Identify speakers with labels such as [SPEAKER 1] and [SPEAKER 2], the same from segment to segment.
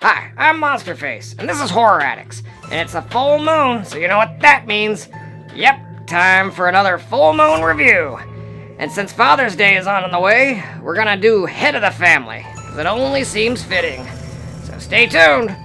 [SPEAKER 1] Hi, I'm Monsterface, and this is Horror Addicts. And it's a full moon, so you know what that means. Yep, time for another full moon review. And since Father's Day is on the way, we're gonna do Head of the Family, because it only seems fitting. So stay tuned.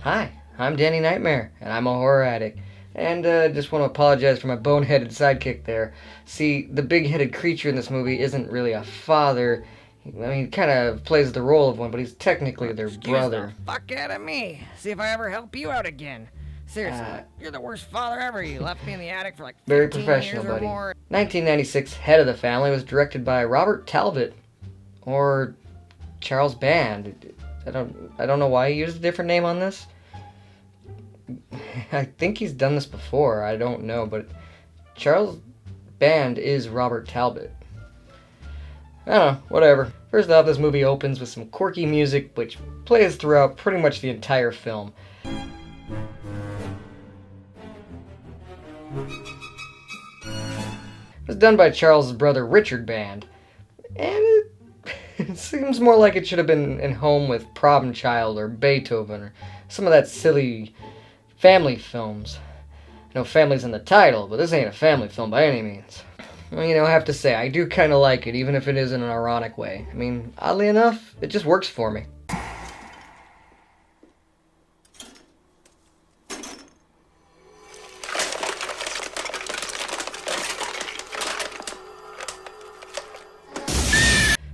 [SPEAKER 1] Hi, I'm Danny Knightmare, and I'm a horror addict. And just want to apologize for my boneheaded sidekick there. See, the big-headed creature in this movie isn't really a father. I mean, he kind of plays the role of one, but he's technically their brother.
[SPEAKER 2] The fuck out of me. See if I ever help you out again. Seriously, you're the worst father ever. You left me in the attic for like 15
[SPEAKER 1] Very professional,
[SPEAKER 2] years or
[SPEAKER 1] buddy.
[SPEAKER 2] more.
[SPEAKER 1] 1996 Head of the Family was directed by Robert Talbot, or Charles Band. I don't know why he used a different name on this. I think he's done this before. I don't know, but Charles Band is Robert Talbot. I don't know, whatever. First off, this movie opens with some quirky music, which plays throughout pretty much the entire film. It was done by Charles' brother Richard Band, and it seems more like it should have been in home with Problem Child or Beethoven or some of that silly family films. I know family's in the title, but this ain't a family film by any means. Well, you know, I have to say, I do kind of like it, even if it is in an ironic way. I mean, oddly enough, it just works for me.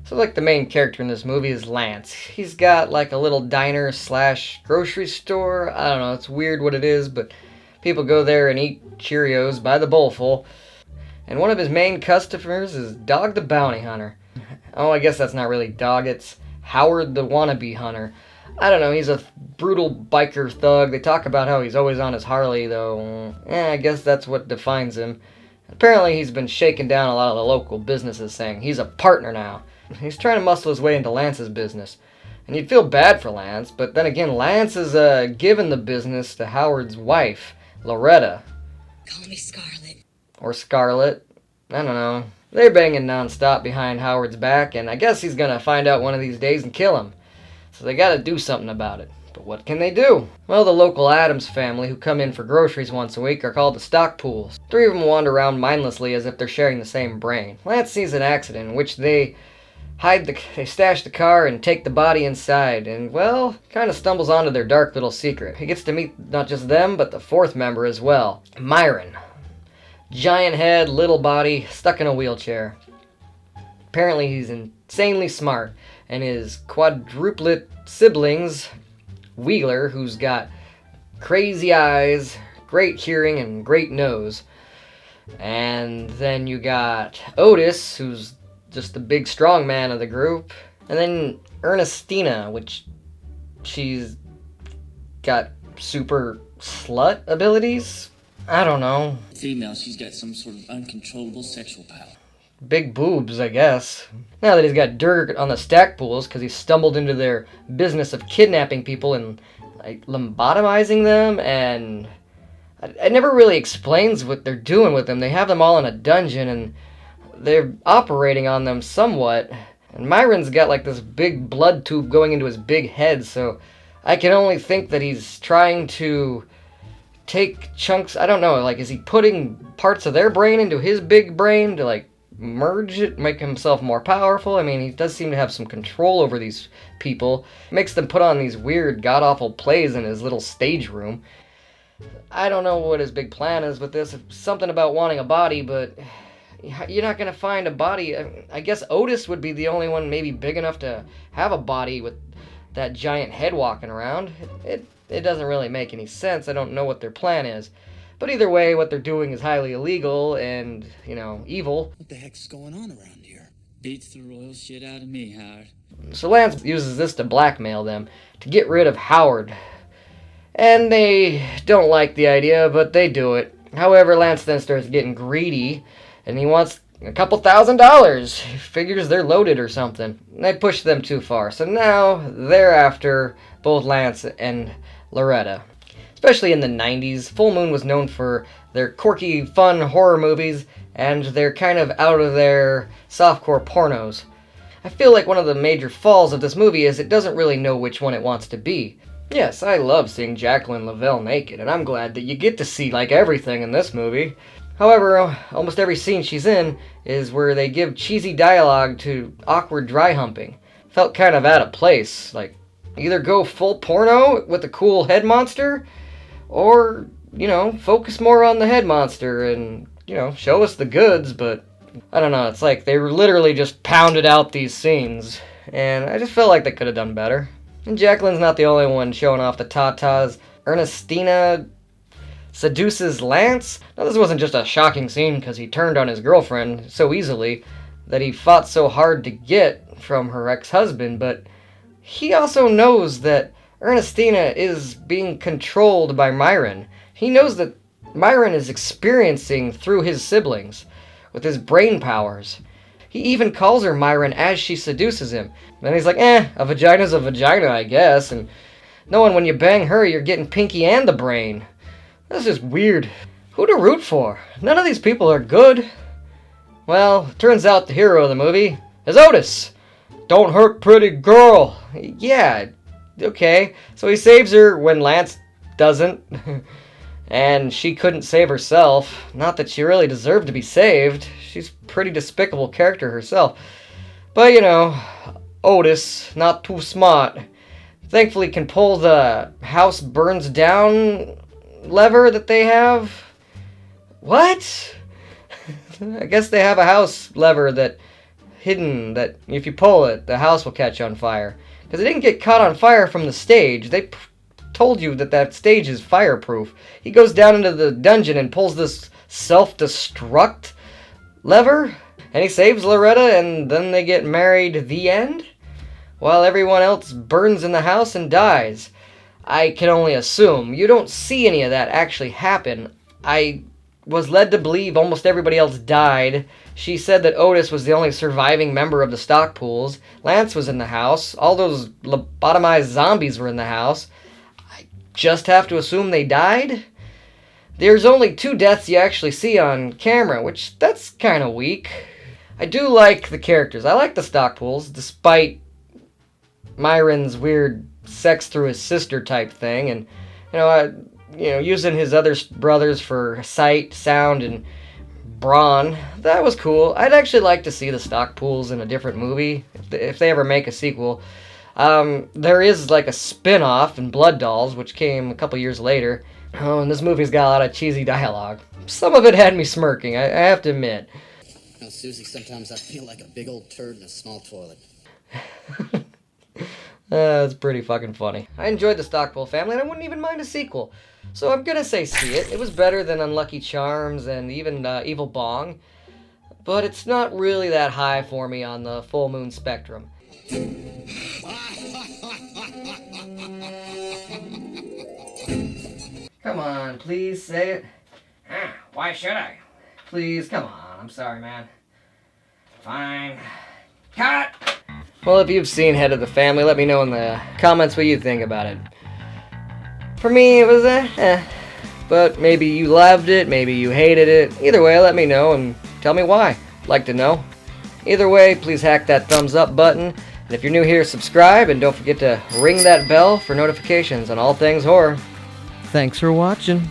[SPEAKER 1] So, like, the main character in this movie is Lance. He's got, like, a little diner slash grocery store. I don't know, it's weird what it is, but people go there and eat Cheerios by the bowlful. And one of his main customers is Dog the Bounty Hunter. Oh, I guess that's not really Dog, it's Howard the Wannabe Hunter. I don't know, he's a brutal biker thug. They talk about how he's always on his Harley, though. I guess that's what defines him. Apparently he's been shaking down a lot of the local businesses, saying he's a partner now. He's trying to muscle his way into Lance's business. And you'd feel bad for Lance, but then again, Lance is giving the business to Howard's wife, Loretta.
[SPEAKER 3] Call me Scarlet.
[SPEAKER 1] Or Scarlet. I don't know. They're banging non-stop behind Howard's back, and I guess he's gonna find out one of these days and kill him. So they gotta do something about it. But what can they do? Well, the local Addams family, who come in for groceries once a week, are called the stock pools. 3 of them wander around mindlessly as if they're sharing the same brain. Lance sees an accident in which they stash the car and take the body inside, and, well, kind of stumbles onto their dark little secret. He gets to meet not just them, but the 4th member as well, Myron. Giant head, little body, stuck in a wheelchair. Apparently he's insanely smart, and his quadruplet siblings, Wheeler, who's got crazy eyes, great hearing, and great nose. And then you got Otis, who's just the big strong man of the group. And then Ernestina, which she's got super slut abilities. I don't know.
[SPEAKER 4] Female, she's got some sort of uncontrollable sexual power.
[SPEAKER 1] Big boobs, I guess. Now that he's got dirt on the stack pools because he stumbled into their business of kidnapping people and like lobotomizing them, and it never really explains what they're doing with them. They have them all in a dungeon and they're operating on them somewhat, and Myron's got like this big blood tube going into his big head, so I can only think that he's trying to take chunks, I don't know, like is he putting parts of their brain into his big brain to like merge it, make himself more powerful? I mean, he does seem to have some control over these people. Makes them put on these weird god-awful plays in his little stage room. I don't know what his big plan is with this. Something about wanting a body, but you're not going to find a body. I guess Otis would be the only one maybe big enough to have a body with that giant head walking around. It doesn't really make any sense. I don't know what their plan is. But either way, what they're doing is highly illegal and, you know, evil.
[SPEAKER 4] What the heck's going on around here? Beats the royal shit out of me, Howard.
[SPEAKER 1] So Lance uses this to blackmail them, to get rid of Howard. And they don't like the idea, but they do it. However, Lance then starts getting greedy, and he wants a couple $1,000. Figures they're loaded or something. They pushed them too far. So now they're after both Lance and Loretta. Especially in the 90s, Full Moon was known for their quirky, fun horror movies and their kind of out of their softcore pornos. I feel like one of the major falls of this movie is it doesn't really know which one it wants to be. Yes, I love seeing Jacqueline Lavelle naked, and I'm glad that you get to see like everything in this movie. However, almost every scene she's in is where they give cheesy dialogue to awkward dry humping. Felt kind of out of place. Like, either go full porno with a cool head monster, or, focus more on the head monster and, show us the goods, but I don't know, it's like they literally just pounded out these scenes, and I just felt like they could have done better. And Jacqueline's not the only one showing off the tatas. Ernestina seduces Lance. Now, this wasn't just a shocking scene because he turned on his girlfriend so easily that he fought so hard to get from her ex-husband, but he also knows that Ernestina is being controlled by Myron. He knows that Myron is experiencing through his siblings with his brain powers. He even calls her Myron as she seduces him. Then he's like, a vagina's a vagina, I guess, and knowing when you bang her, you're getting Pinky and the brain. That's just weird. Who to root for? None of these people are good. Well, turns out the hero of the movie is Otis. Don't hurt pretty girl. Yeah, okay. So he saves her when Lance doesn't. And she couldn't save herself. Not that she really deserved to be saved. She's a pretty despicable character herself. But, Otis, not too smart. Thankfully can pull the house burns down lever that they have. What? I guess they have a house lever that if you pull it, the house will catch on fire. Because it didn't get caught on fire from the stage. They told you that stage is fireproof. He goes down into the dungeon and pulls this self-destruct lever, and he saves Loretta, and then they get married. The end? While everyone else burns in the house and dies. I can only assume. You don't see any of that actually happen. I was led to believe almost everybody else died. She said that Otis was the only surviving member of the stock pools. Lance was in the house. All those lobotomized zombies were in the house. I just have to assume they died? There's only 2 deaths you actually see on camera, which that's kind of weak. I do like the characters. I like the stock pools, despite Myron's weird sex through his sister type thing, and using his other brothers for sight, sound, and brawn. That was cool. I'd actually like to see the stock pools in a different movie if they ever make a sequel. There is like a spin-off in Blood Dolls, which came a couple years later. Oh, and this movie's got a lot of cheesy dialogue. Some of it had me smirking, I have to admit.
[SPEAKER 4] Susie, sometimes I feel like a big old turd in a small toilet.
[SPEAKER 1] It's pretty fucking funny. I enjoyed the Stockpole Family, and I wouldn't even mind a sequel. So I'm gonna say see it. It was better than Unlucky Charms and even Evil Bong. But it's not really that high for me on the Full Moon spectrum. Come on, please say it.
[SPEAKER 2] Why should I?
[SPEAKER 1] Please, come on. I'm sorry, man.
[SPEAKER 2] Fine. Cut!
[SPEAKER 1] Well, if you've seen Head of the Family, let me know in the comments what you think about it. For me, it was but maybe you loved it, maybe you hated it. Either way, let me know and tell me why. I'd like to know. Either way, please hack that thumbs up button. And if you're new here, subscribe, and don't forget to ring that bell for notifications on all things horror. Thanks for watching.